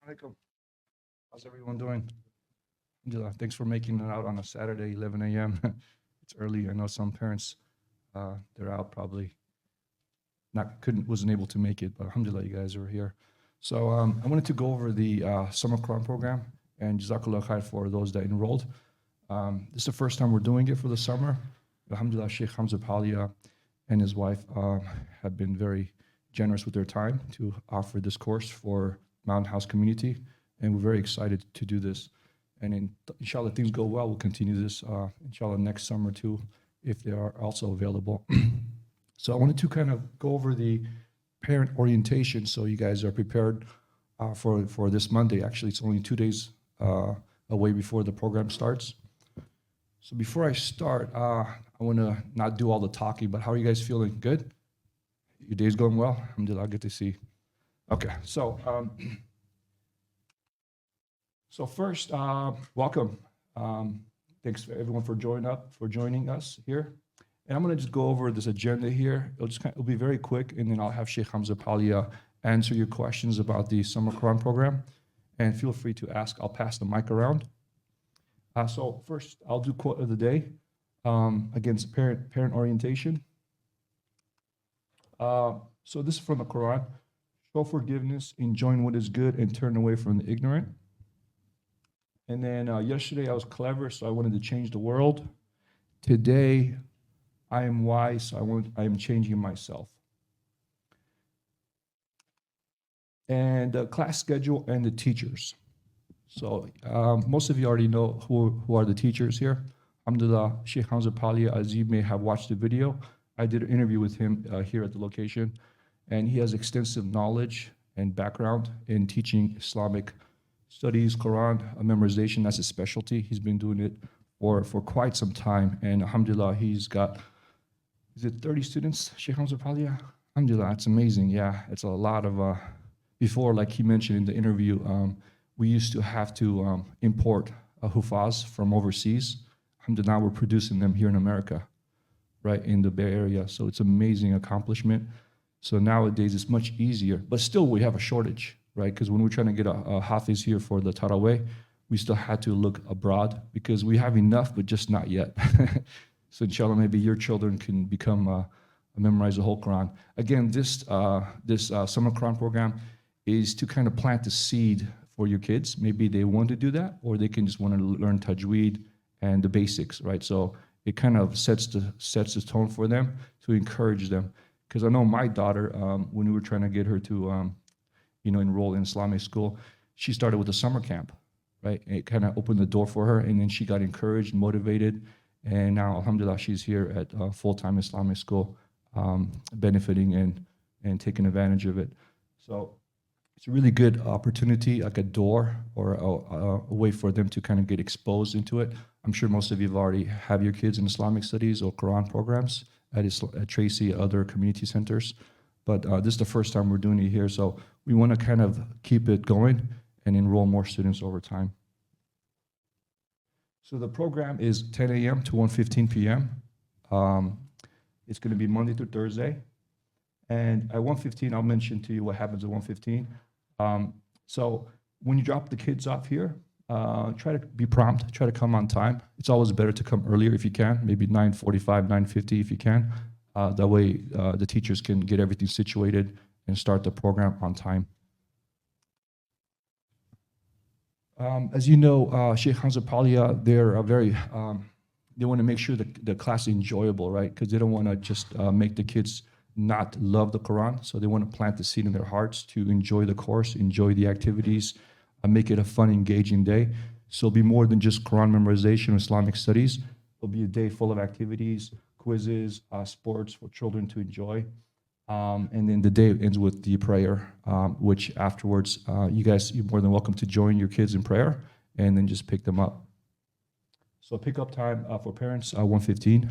Alaikum. How's everyone doing? Alhamdulillah. Thanks for making it out on a Saturday, 11 a.m. It's early. I know some parents, they're out probably wasn't able to make it, but alhamdulillah, you guys are here. So I wanted to go over the summer Quran program, and Jazakallah khair for those that enrolled. This is the first time we're doing it for the summer. Alhamdulillah, Sheikh Hamza Palia and his wife have been very generous with their time to offer this course for Mountain House community, and we're very excited to do this. And inshallah, things go well, we'll continue this inshallah next summer too, if they are also available. So I wanted to kind of go over the parent orientation so you guys are prepared for this Monday. Actually, it's only 2 days away before the program starts. So before I start, I want to not do all the talking, but how are you guys feeling? Good? Your day's going well? Alhamdulillah, good to see. Okay, so first, welcome. Thanks for everyone for joining us here. And I'm going to just go over this agenda here. It'll be very quick, and then I'll have Sheikh Hamza Palia answer your questions about the summer Quran program. And feel free to ask. I'll pass the mic around. So first, I'll do quote of the day against parent orientation. So this is from the Quran. Show forgiveness, enjoin what is good, and turn away from the ignorant. And then yesterday I was clever, so I wanted to change the world. Today, I am wise, so I am changing myself. And the class schedule and the teachers. So most of you already know who are the teachers here. Alhamdulillah, Sheikh Hamza Palia, as you may have watched the video, I did an interview with him here at the location, and he has extensive knowledge and background in teaching Islamic studies, Quran, memorization. That's his specialty. He's been doing it for quite some time, and alhamdulillah, he's got, is it 30 students, Sheikh Hamza Palia? Alhamdulillah, it's amazing. Yeah, it's a lot of, before, like he mentioned in the interview, we used to have to import hufaz from overseas. Alhamdulillah, now we're producing them here in America, right in the Bay Area. So it's an amazing accomplishment. So nowadays it's much easier, but still we have a shortage, right? Because when we're trying to get a hafiz here for the Taraweh, we still had to look abroad because we have enough, but just not yet. So inshallah, maybe your children can become memorize the whole Quran. Again, this summer Quran program is to kind of plant the seed for your kids. Maybe they want to do that, or they can just want to learn tajweed and the basics, right? So it kind of sets the tone for them to encourage them. Because I know my daughter, when we were trying to get her to, enroll in Islamic school, she started with a summer camp, right? And it kind of opened the door for her, and then she got encouraged, motivated, and now, alhamdulillah, she's here at full-time Islamic school, benefiting and taking advantage of it. So it's a really good opportunity, like a door or a way for them to kind of get exposed into it. I'm sure most of you have already have your kids in Islamic studies or Quran programs at Tracy, other community centers. But this is the first time we're doing it here, so we want to kind of keep it going and enroll more students over time. So the program is 10 a.m. to 1:15 p.m. It's going to be Monday through Thursday. And at 1:15, I'll mention to you what happens at 1:15. So when you drop the kids off here, try to be prompt, try to come on time. It's always better to come earlier if you can, maybe 9:45, 9:50 if you can. That way the teachers can get everything situated and start the program on time. As you know, Sheikh Hamza Palia, they're they want to make sure that the class is enjoyable, right? Because they don't want to just make the kids not love the Quran. So they want to plant the seed in their hearts to enjoy the course, enjoy the activities, make it a fun, engaging day. So it'll be more than just Quran memorization or Islamic studies. It'll be a day full of activities, quizzes, sports for children to enjoy. And then the day ends with the prayer, which afterwards, you're more than welcome to join your kids in prayer and then just pick them up. So pickup time for parents, 1:15.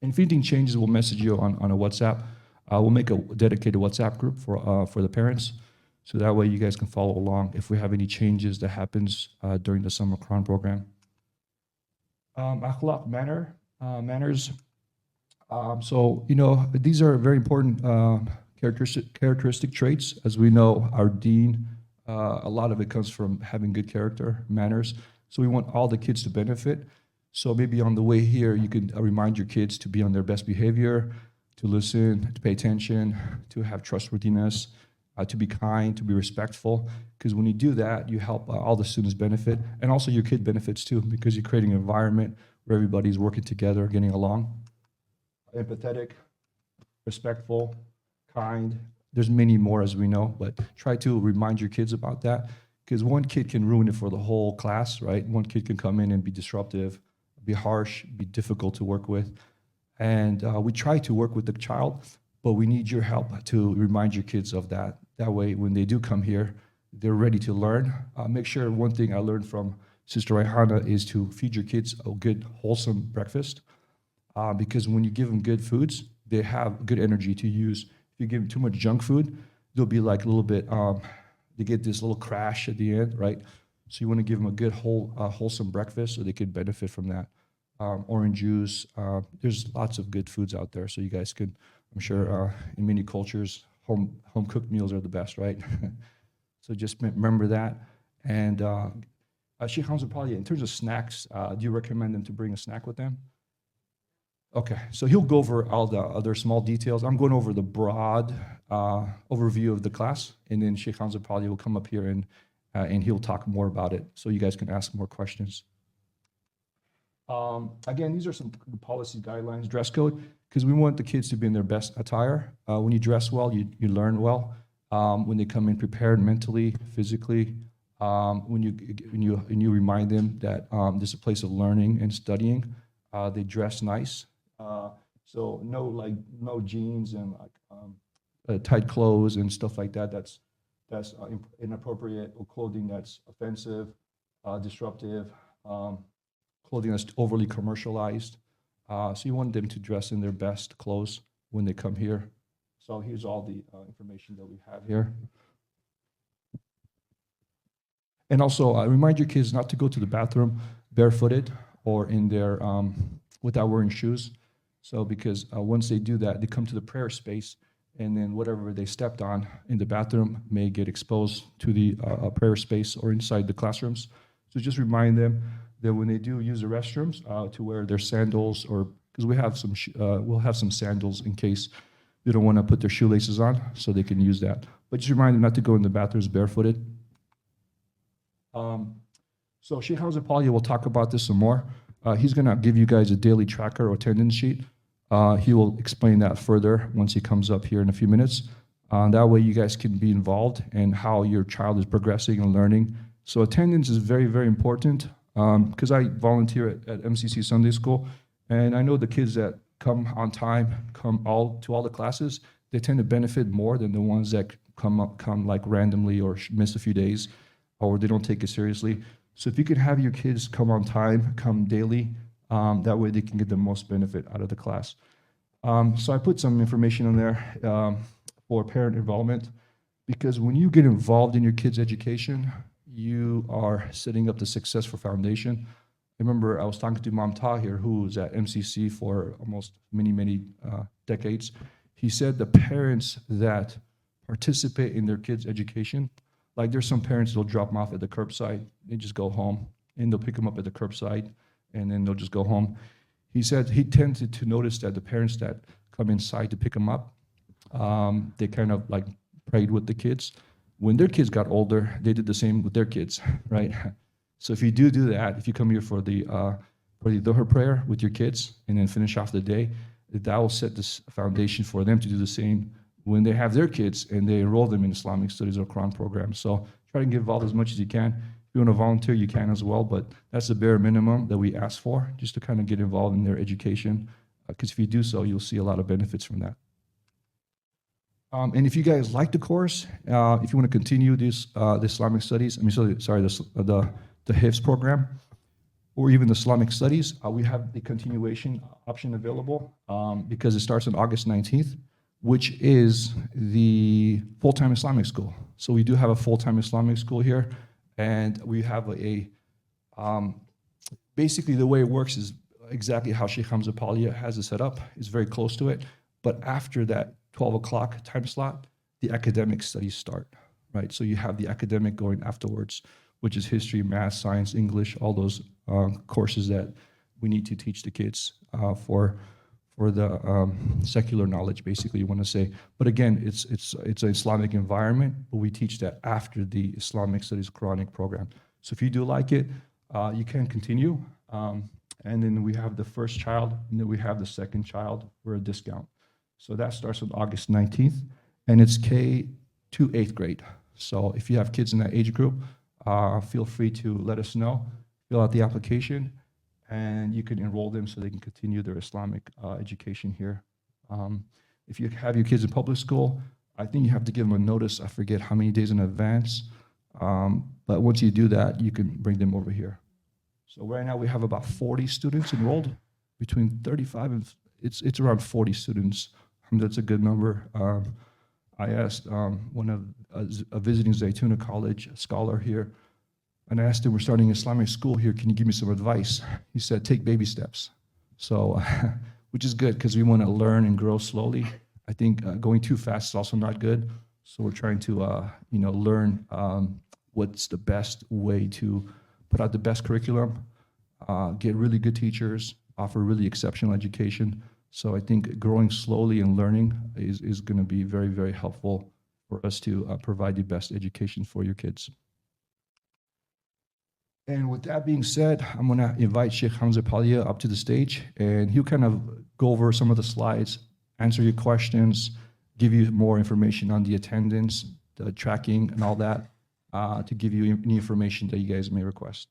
And if anything changes, we'll message you on a WhatsApp. We'll make a dedicated WhatsApp group for the parents, so that way you guys can follow along if we have any changes that happens during the summer Quran program. Akhlaq, manners. So these are very important characteristic traits. As we know, our deen, a lot of it comes from having good character, manners. So we want all the kids to benefit. So maybe on the way here, you can remind your kids to be on their best behavior, to listen, to pay attention, to have trustworthiness, to be kind, to be respectful. Because when you do that, you help all the students benefit. And also your kid benefits too, because you're creating an environment where everybody's working together, getting along. Empathetic, respectful, kind. There's many more, as we know, but try to remind your kids about that, because one kid can ruin it for the whole class, right? One kid can come in and be disruptive, be harsh, be difficult to work with. And we try to work with the child, but we need your help to remind your kids of that. That way, when they do come here, they're ready to learn. Make sure, one thing I learned from Sister Raihana is to feed your kids a good, wholesome breakfast, because when you give them good foods, they have good energy to use. If you give them too much junk food, they'll be like a little bit, they get this little crash at the end, right? So you want to give them a good, wholesome breakfast so they can benefit from that. Orange juice, there's lots of good foods out there, so you guys could, I'm sure in many cultures, home-cooked meals are the best, right? So just remember that. And Sheikh Hamza Palia, in terms of snacks, do you recommend them to bring a snack with them? Okay, so he'll go over all the other small details. I'm going over the broad overview of the class, and then Sheikh Hamza Palia will come up here and he'll talk more about it, so you guys can ask more questions. Again, these are some policy guidelines, dress code, because we want the kids to be in their best attire. When you dress well, you learn well. When they come in prepared mentally, physically, when you remind them that this is a place of learning and studying, they dress nice. So no jeans and tight clothes and stuff like that. That's inappropriate, or clothing that's offensive, disruptive. Clothing that's overly commercialized. So you want them to dress in their best clothes when they come here. So here's all the information that we have here. And also remind your kids not to go to the bathroom barefooted or in their, without wearing shoes. So because once they do that, they come to the prayer space, and then whatever they stepped on in the bathroom may get exposed to the prayer space or inside the classrooms. So just remind them that when they do use the restrooms, to wear their sandals, or because we have some, we'll have some sandals in case they don't want to put their shoelaces on, so they can use that. But just remind them not to go in the bathrooms barefooted. So Sheikh Hamza Palia will talk about this some more. He's going to give you guys a daily tracker or attendance sheet. He will explain that further once he comes up here in a few minutes. That way you guys can be involved in how your child is progressing and learning. So attendance is very, very important. Because I volunteer at MCC Sunday School, and I know the kids that come on time, come to all the classes, they tend to benefit more than the ones that come like randomly or miss a few days, or they don't take it seriously. So if you could have your kids come on time, come daily, that way they can get the most benefit out of the class. So I put some information on there for parent involvement, because when you get involved in your kids' education, you are setting up the successful foundation. I remember I was talking to Imam Tahir, who was at MCC for almost many decades. He said the parents that participate in their kids' education, like there's some parents that'll drop them off at the curbside, they just go home, and they'll pick them up at the curbside, and then they'll just go home. He said he tended to notice that the parents that come inside to pick them up, they kind of like prayed with the kids. When their kids got older, they did the same with their kids, right? So if you do that, if you come here for the Dhuhr prayer with your kids and then finish off the day, that will set this foundation for them to do the same when they have their kids and they enroll them in Islamic studies or Quran programs. So try to get involved as much as you can. If you want to volunteer, you can as well, but that's the bare minimum that we ask for, just to kind of get involved in their education, because if you do so, you'll see a lot of benefits from that. And if you guys like the course, if you want to continue this the Islamic studies, the Hifz program, or even the Islamic studies, we have the continuation option available because it starts on August 19th, which is the full-time Islamic school. So we do have a full-time Islamic school here, and we have basically the way it works is exactly how Sheikh Hamza Palia has it set up. It's very close to it. But after that 12 o'clock time slot, the academic studies start, right? So you have the academic going afterwards, which is history, math, science, English, all those courses that we need to teach the kids for the secular knowledge, basically, you want to say. But again, it's an Islamic environment, but we teach that after the Islamic Studies Quranic program. So if you do like it, you can continue. And then we have the first child, and then we have the second child for a discount. So that starts on August 19th, and it's K to 8th grade. So if you have kids in that age group, feel free to let us know, fill out the application, and you can enroll them so they can continue their Islamic education here. If you have your kids in public school, I think you have to give them a notice. I forget how many days in advance. But once you do that, you can bring them over here. So right now we have about 40 students enrolled, between 35 and it's around 40 students. That's a good number. I asked one of a visiting Zaytuna College scholar here, and I asked him, we're starting Islamic school here, can you give me some advice? He said, take baby steps. So, which is good because we want to learn and grow slowly. I think going too fast is also not good. So we're trying to, learn what's the best way to put out the best curriculum, get really good teachers, offer really exceptional education. So I think growing slowly and learning is going to be very, very helpful for us to provide the best education for your kids. And with that being said, I'm going to invite Sheikh Hamza Palia up to the stage, and he'll kind of go over some of the slides, answer your questions, give you more information on the attendance, the tracking, and all that, to give you any information that you guys may request.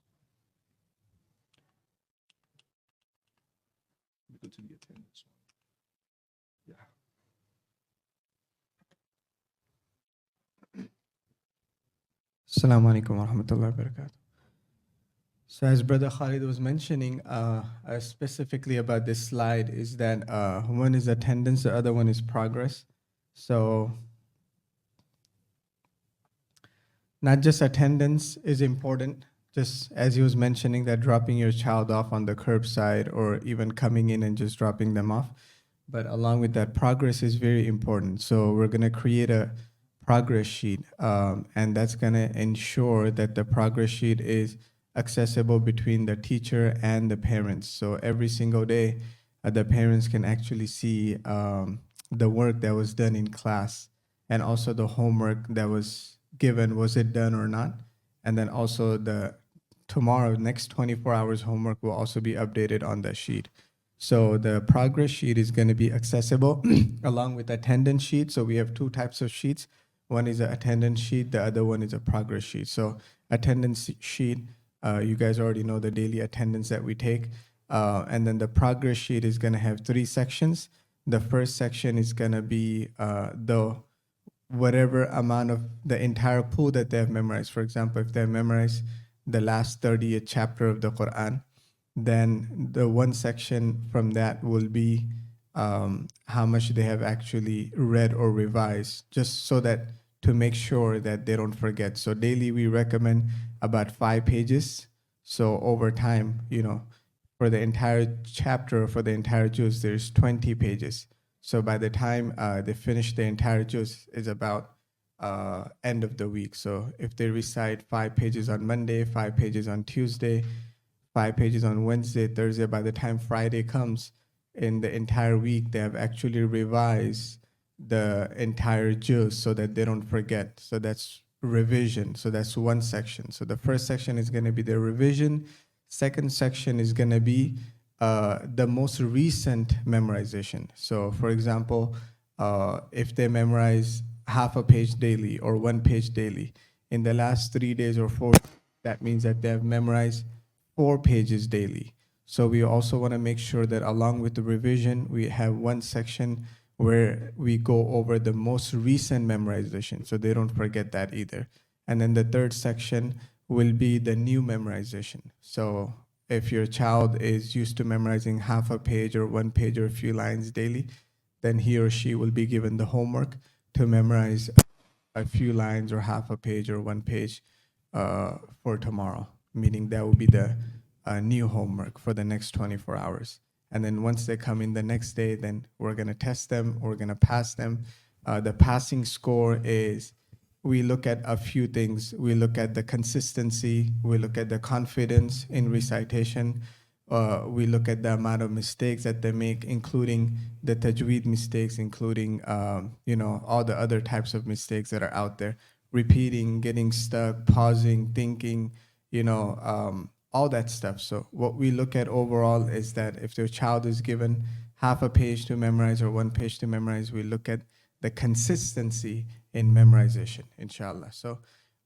Go to the attendance one. Yeah. Assalamu alaikum wa rahmatullahi wa barakatuh. So as Brother Khalid was mentioning, specifically about this slide is that one is attendance, the other one is progress. So not just attendance is important, just as he was mentioning that dropping your child off on the curbside or even coming in and just dropping them off. But along with that, progress is very important. So we're going to create a progress sheet, and that's going to ensure that the progress sheet is accessible between the teacher and the parents. So every single day, the parents can actually see the work that was done in class, and also the homework that was given, was it done or not? And then also the next 24 hours homework will also be updated on that sheet. So the progress sheet is going to be accessible along with attendance sheet. So we have two types of sheets. One is an attendance sheet, the other one is a progress sheet. So attendance sheet, you guys already know the daily attendance that we take. And then the progress sheet is going to have 3 sections. The first section is going to be whatever amount of the entire pool that they have memorized. For example, if they have memorized the last 30th chapter of the Quran, then the one section from that will be how much they have actually read or revised, just so that to make sure that they don't forget. So daily we recommend about 5 pages. So over time, for the entire chapter, for the entire juz, there's 20 pages. So by the time they finish the entire juz, is about end of the week. So if they recite 5 pages on Monday, 5 pages on Tuesday, 5 pages on Wednesday, Thursday, by the time Friday comes, in the entire week, they have actually revised the entire juz so that they don't forget. So that's revision. So that's one section. So the first section is going to be the revision. Second section is going to be the most recent memorization. So for example, if they memorize half a page daily or 1 page daily, in the last 3 days or 4, that means that they have memorized 4 pages daily. So we also want to make sure that along with the revision, we have one section where we go over the most recent memorization, so they don't forget that either. And then the third section will be the new memorization. So if your child is used to memorizing half a page or 1 page or a few lines daily, then he or she will be given the homework to memorize a few lines or half a page or 1 page for tomorrow, meaning that will be the new homework for the next 24 hours. And then once they come in the next day, then we're going to test them, we're going to pass them. The passing score is, we look at a few things. We look at the consistency, we look at the confidence in recitation, we look at the amount of mistakes that they make, including the tajweed mistakes, including all the other types of mistakes that are out there, repeating, getting stuck, pausing, thinking, all that stuff. So what we look at overall is that if the child is given half a page to memorize or 1 page to memorize, we look at the consistency in memorization, inshallah. So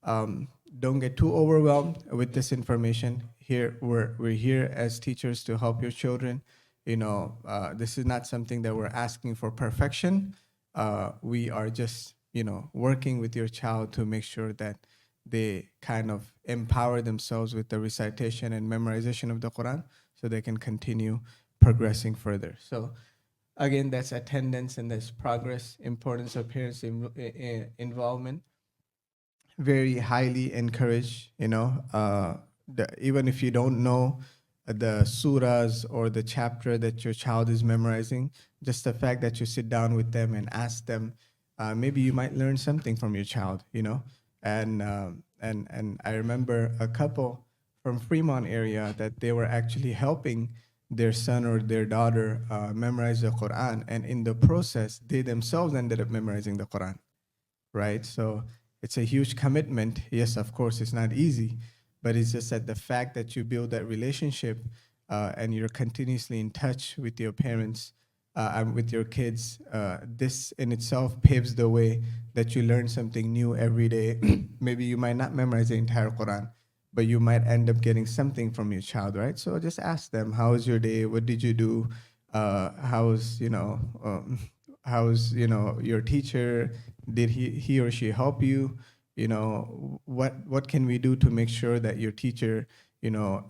don't get too overwhelmed with this information. Here, we're here as teachers to help your children. This is not something that we're asking for perfection. We are just, working with your child to make sure that they kind of empower themselves with the recitation and memorization of the Quran so they can continue progressing further. So again, that's attendance and that's progress, importance of parents' involvement. Very highly encouraged, even if you don't know the surahs or the chapter that your child is memorizing, just the fact that you sit down with them and ask them, maybe you might learn something from your child, and I remember a couple from Fremont area that they were actually helping their son or their daughter memorize the Quran, and in the process, they themselves ended up memorizing the Quran, right? So it's a huge commitment. Yes, of course, it's not easy, but it's just that the fact that you build that relationship and you're continuously in touch with your parents and with your kids, this in itself paves the way that you learn something new every day. Maybe you might not memorize the entire Quran, but you might end up getting something from your child, right? So just ask them, how was your day? What did you do? How's your teacher? Did he or she help you? What can we do to make sure that your teacher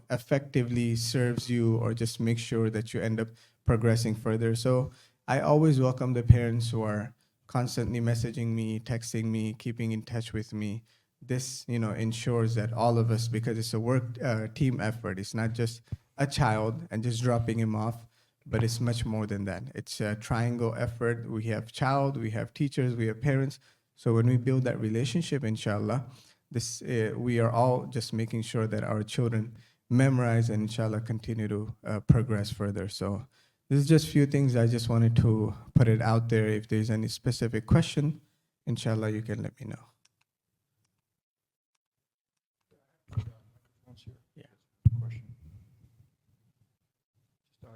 effectively serves you, or just make sure that you end up progressing further? So I always welcome the parents who are constantly messaging me, texting me, keeping in touch with me. This ensures that all of us, because it's a work team effort, it's not just a child and just dropping him off, but it's much more than that. It's a triangle effort. We have child, we have teachers, we have parents. So when we build that relationship, inshallah, we are all just making sure that our children memorize and inshallah continue to progress further. So this is just a few things. I just wanted to put it out there. If there's any specific question, inshallah, you can let me know. Yeah. Question. Just,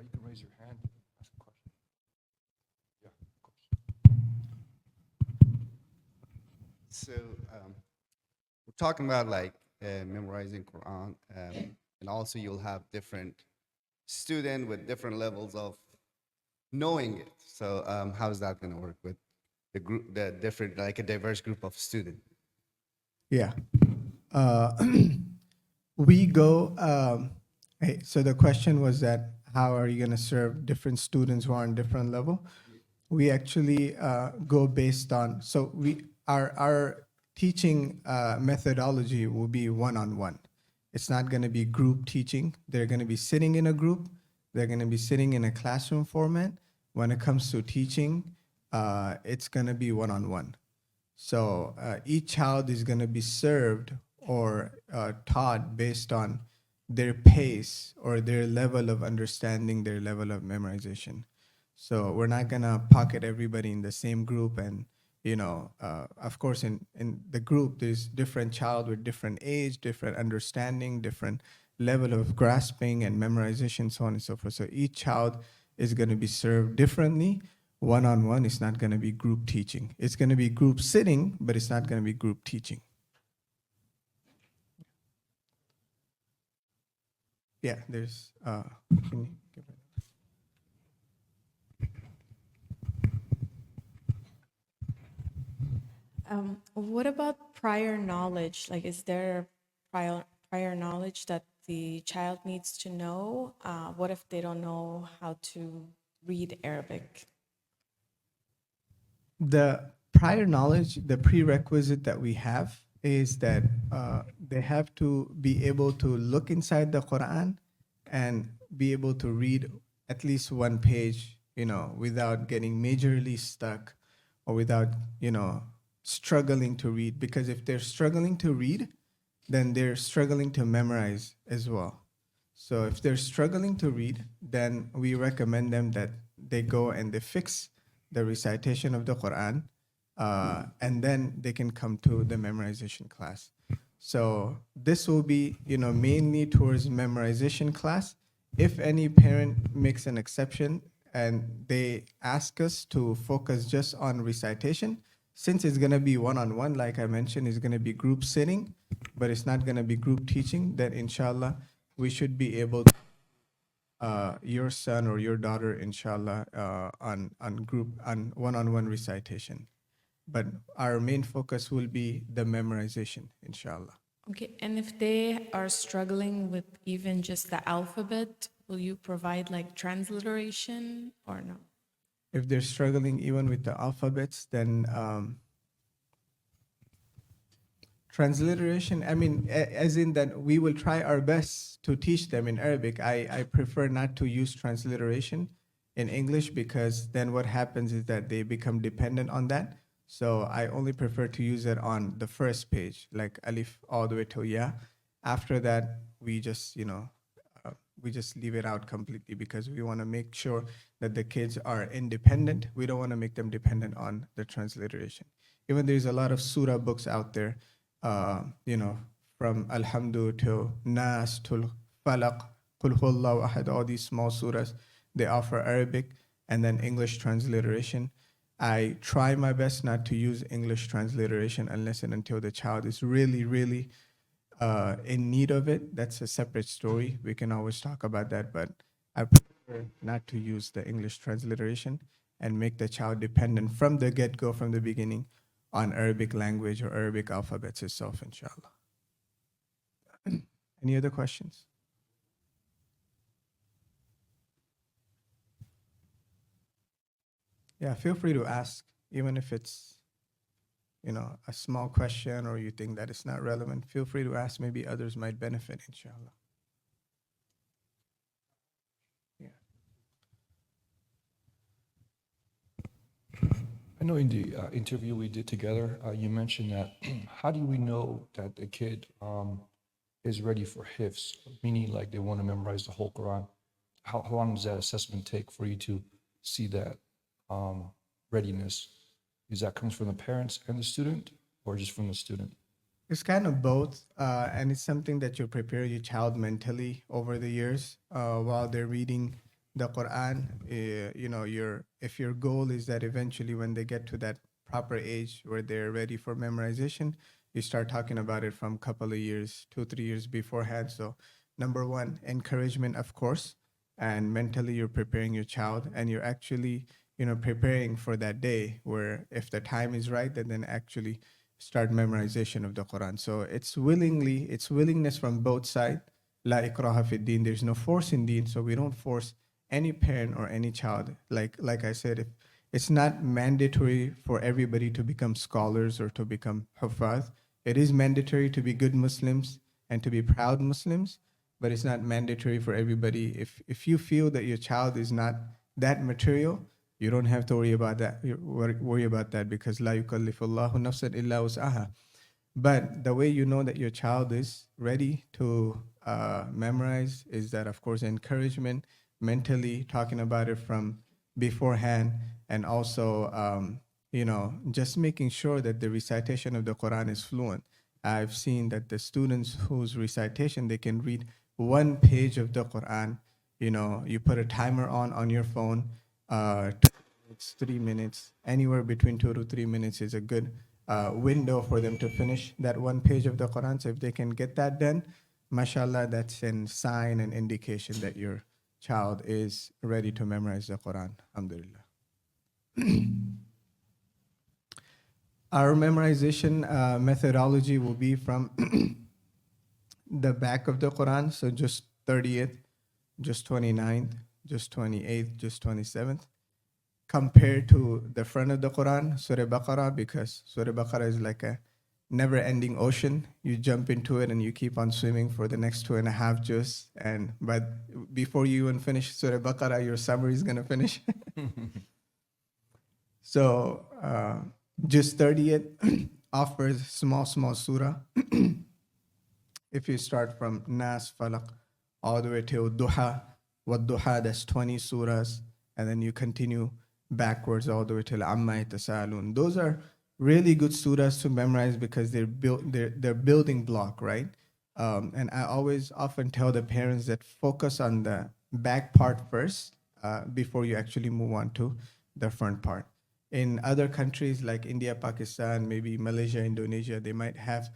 you can raise your hand, ask a question. Yeah, of course. So we're talking about like memorizing Quran, and also you'll have different student with different levels of knowing it. So how is that going to work with the group, the different, like a diverse group of student? Yeah. We go, so the question was that how are you going to serve different students who are on different level? We actually go based on, so our teaching methodology will be one-on-one. It's not going to be group teaching. They're going to be sitting in a group. They're going to be sitting in a classroom format. When it comes to teaching, it's going to be one-on-one. So each child is going to be served or taught based on their pace or their level of understanding, their level of memorization. So we're not going to pocket everybody in the same group. And, of course, in the group, there's different child with different age, different understanding, different level of grasping and memorization, so on and so forth. So each child is going to be served differently. One-on-one, it's not going to be group teaching. It's going to be group sitting, but it's not going to be group teaching. Yeah, there's, can you give it? What about prior knowledge? Like, is there prior knowledge that the child needs to know? What if they don't know how to read Arabic? The prior knowledge, the prerequisite that we have is that they have to be able to look inside the Quran and be able to read at least one page, without getting majorly stuck or without, struggling to read. Because if they're struggling to read, then they're struggling to memorize as well. So if they're struggling to read, then we recommend them that they go and they fix the recitation of the Quran, and then they can come to the memorization class. So this will be, mainly towards memorization class. If any parent makes an exception and they ask us to focus just on recitation, since it's going to be one-on-one, like I mentioned, it's going to be group sitting, but it's not going to be group teaching, that inshallah, we should be able to, your son or your daughter, inshallah, on group, on one-on-one recitation. But our main focus will be the memorization, inshallah. Okay, and if they are struggling with even just the alphabet, will you provide like transliteration or no? If they're struggling even with the alphabets, then transliteration, I mean, as in that we will try our best to teach them in Arabic. I prefer not to use transliteration in English, because then what happens is that they become dependent on that. So I only prefer to use it on the first page, like alif all the way to ya. After that, we just, we just leave it out completely, because we want to make sure that the kids are independent. We don't want to make them dependent on the transliteration. Even there's a lot of surah books out there, from Alhamdu to Nas to Falaq, Qul Huwallahu Ahad, all these small surahs, they offer Arabic and then English transliteration. I try my best not to use English transliteration unless and until the child is really, really in need of it. That's a separate story. We can always talk about that, but I prefer not to use the English transliteration and make the child dependent from the get-go, from the beginning, on Arabic language or Arabic alphabets itself, inshallah. Any other questions? Yeah, feel free to ask, even if it's, a small question or you think that it's not relevant. Feel free to ask. Maybe others might benefit, inshallah. Yeah. I know in the interview we did together, you mentioned that how do we know that the kid is ready for hifz, meaning like they want to memorize the whole Quran? How long does that assessment take for you to see that readiness? Is that comes from the parents and the student, or just from the student? It's kind of both, and it's something that you prepare your child mentally over the years while they're reading the Quran. If your goal is that eventually when they get to that proper age where they're ready for memorization, you start talking about it from a couple of years, 2, 3 years beforehand. So, number one, encouragement, of course, and mentally you're preparing your child, and you're actually, preparing for that day where if the time is right, then actually start memorization of the Quran. So it's willingness from both sides. La ikraha fi din. There's no force in deen, so we don't force any parent or any child. Like I said, if it's not mandatory for everybody to become scholars or to become hufaz. It is mandatory to be good Muslims and to be proud Muslims, but it's not mandatory for everybody. If you feel that your child is not that material, you don't have to worry about that. Worry about that, because la yukallifullahu nafsan illa wus'aha. But the way you know that your child is ready to memorize is that, of course, encouragement, mentally talking about it from beforehand, and also, just making sure that the recitation of the Quran is fluent. I've seen that the students whose recitation, they can read one page of the Quran. You put a timer on your phone. 2 minutes, 3 minutes, anywhere between 2 to 3 minutes is a good window for them to finish that one page of the Quran. So if they can get that done, mashallah, that's a sign and indication that your child is ready to memorize the Quran. Alhamdulillah. Our memorization methodology will be from the back of the Quran, so just 30th, just 29th, just 28th, just 27th, compared to the front of the Quran, Surah Baqarah, because Surah Baqarah is like a never-ending ocean. You jump into it and you keep on swimming for the next 2.5 juz. And but before you even finish Surah Baqarah, your summary is gonna finish. So juz 30th offers small surah. If you start from Nas, Falaq, all the way till Duha, what Duha, that's 20 surahs, and then you continue backwards all the way till Amma Yatasalun. Those are really good surahs to memorize because they're building block, right? And I always often tell the parents that focus on the back part first before you actually move on to the front part. In other countries like India, Pakistan, maybe Malaysia, Indonesia, they might have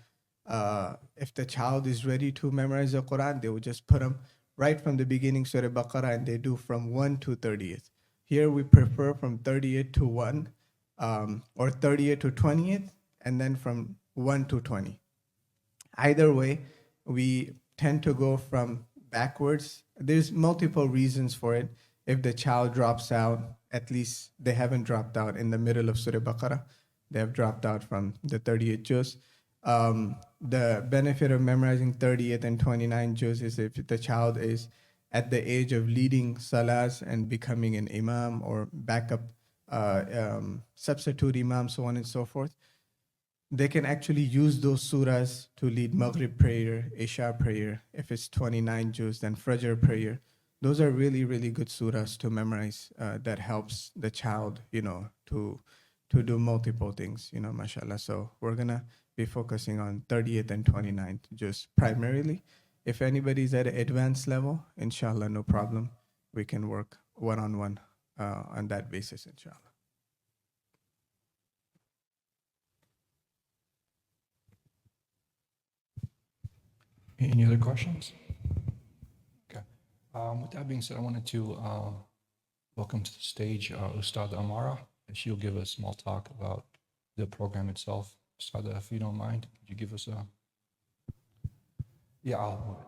if the child is ready to memorize the Quran, they will just put them right from the beginning, Surah Baqarah, and they do from 1 to 30th. Here we prefer from 30th to 1, or 30th to 20th, and then from 1 to 20. Either way, we tend to go from backwards. There's multiple reasons for it. If the child drops out, at least they haven't dropped out in the middle of Surah Baqarah. They have dropped out from the 30th juz. The benefit of memorizing 30th and 29 juz is if the child is at the age of leading salahs and becoming an imam or backup substitute imam, so on and so forth, they can actually use those surahs to lead Maghrib prayer, Isha prayer. If it's 29 juz, then Fajr prayer. Those are really, really good surahs to memorize. That helps the child, to do multiple things, mashallah. So we're gonna be focusing on 30th and 29th just primarily. If anybody's at an advanced level, inshallah, no problem. We can work one-on-one on that basis, inshallah. Any other questions? Okay. With that being said, I wanted to welcome to the stage Ustad Amara. She'll give a small talk about the program itself. Ustad, if you don't mind, could you give us a... Yeah, I'll move it.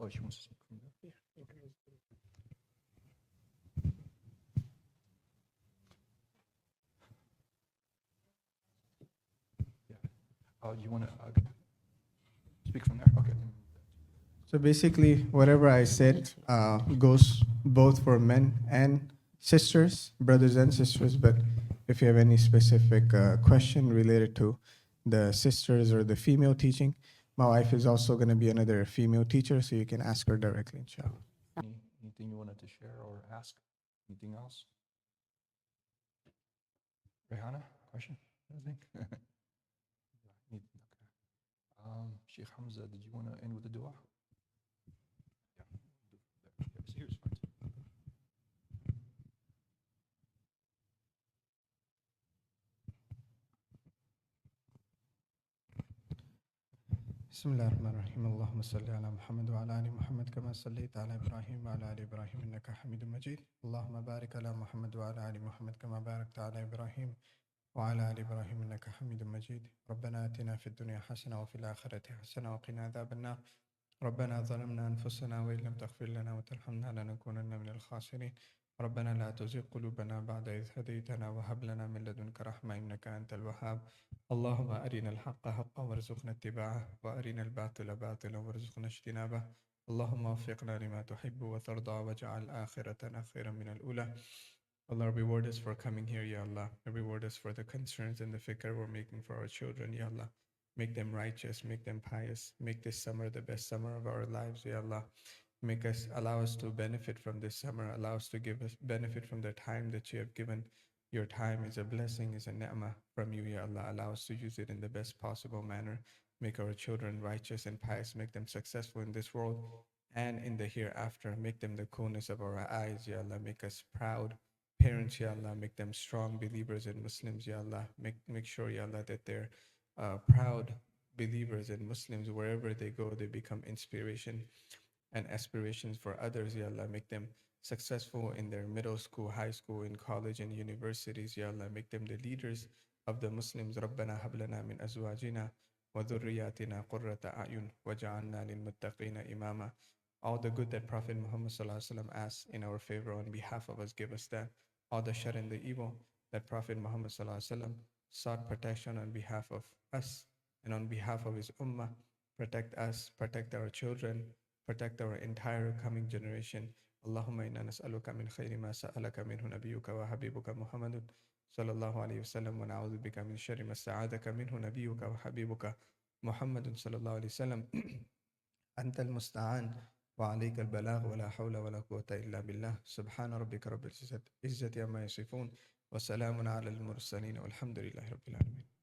Oh, she wants to speak from there? Yeah. You want to speak from there? Okay. So basically, whatever I said goes both for men and sisters, brothers and sisters. But if you have any specific question related to the sisters or the female teaching, my wife is also going to be another female teacher, so you can ask her directly, inshallah. Anything you wanted to share or ask? Anything else? Rehana, question? Anything? Okay. Sheikh Hamza, did you want to end with a dua? Yeah. Yes, here's fine. بسم الله الرحمن الرحيم اللهم صل على محمد وعلى آل محمد كما صليت على إبراهيم وعلى آل إبراهيم إنك حميد مجيد اللهم بارك على محمد وعلى آل محمد كما باركت على إبراهيم وعلى آل إبراهيم إنك حميد مجيد ربنا آتنا في الدنيا حسنة وفي الآخرة حسنة وقنا عذاب النار ربنا ظلمنا أنفسنا وإن لم تغفر لنا وترحمنا لنكونن من الخاسرين ربنا لا تزغ قلوبنا بعد إذ هديتنا وهب لنا من لدنك رحمة إنك أنت الوهاب اللهم أرنا الحق حقا وارزقنا اتباعه وأرنا الباطل باطلا وارزقنا اجتنابه اللهم وفقنا لما تحب وترضى واجعل آخرتنا خيرا من الأولى Allah, reward us for coming here, Ya Allah. Reward us for the concerns and the fikr we're making for our children, Ya Allah. Make them righteous, make them pious. Make this summer the best summer of our lives, Ya Allah. Allow us to benefit from this summer. Allow us to give us benefit from the time that you have given. Your time is a blessing, is a ni'mah from you, Ya Allah. Allow us to use it in the best possible manner. Make our children righteous and pious. Make them successful in this world and in the hereafter. Make them the coolness of our eyes, Ya Allah. Make us proud parents, Ya Allah. Make them strong believers in Muslims, Ya Allah. Make sure, Ya Allah, that they're proud believers in Muslims. Wherever they go, they become inspiration and aspirations for others, Ya Allah. Make them successful in their middle school, high school, in college and universities, Ya Allah. Make them the leaders of the Muslims. رَبَّنَا هَبْ لَنَا مِنْ أَزْوَاجِنَا وذرياتنا قرة أعين وجعلنا للمتقين إماما. All the good that Prophet Muhammad ﷺ asked in our favor on behalf of us, give us that. All the shar and the evil that Prophet Muhammad ﷺ sought protection on behalf of us and on behalf of his ummah, protect us, protect our children, protect our entire coming generation. Allahumma inna nas'aluka min khayri ma sa'alaka minhu nabiyuka wa habibuka Muhammadun sallallahu alayhi wa sallam wa na'udhu bika min sharri ma sta'adaka minhu nabiyuka wa habibuka Muhammadun sallallahu alayhi wa sallam. أنت المستعان وعليك البلاغ ولا حول ولا قوة إلا بالله. سبحان ربك رب العزة عما يصفون وسلام على المرسلين والحمد لله رب العالمين.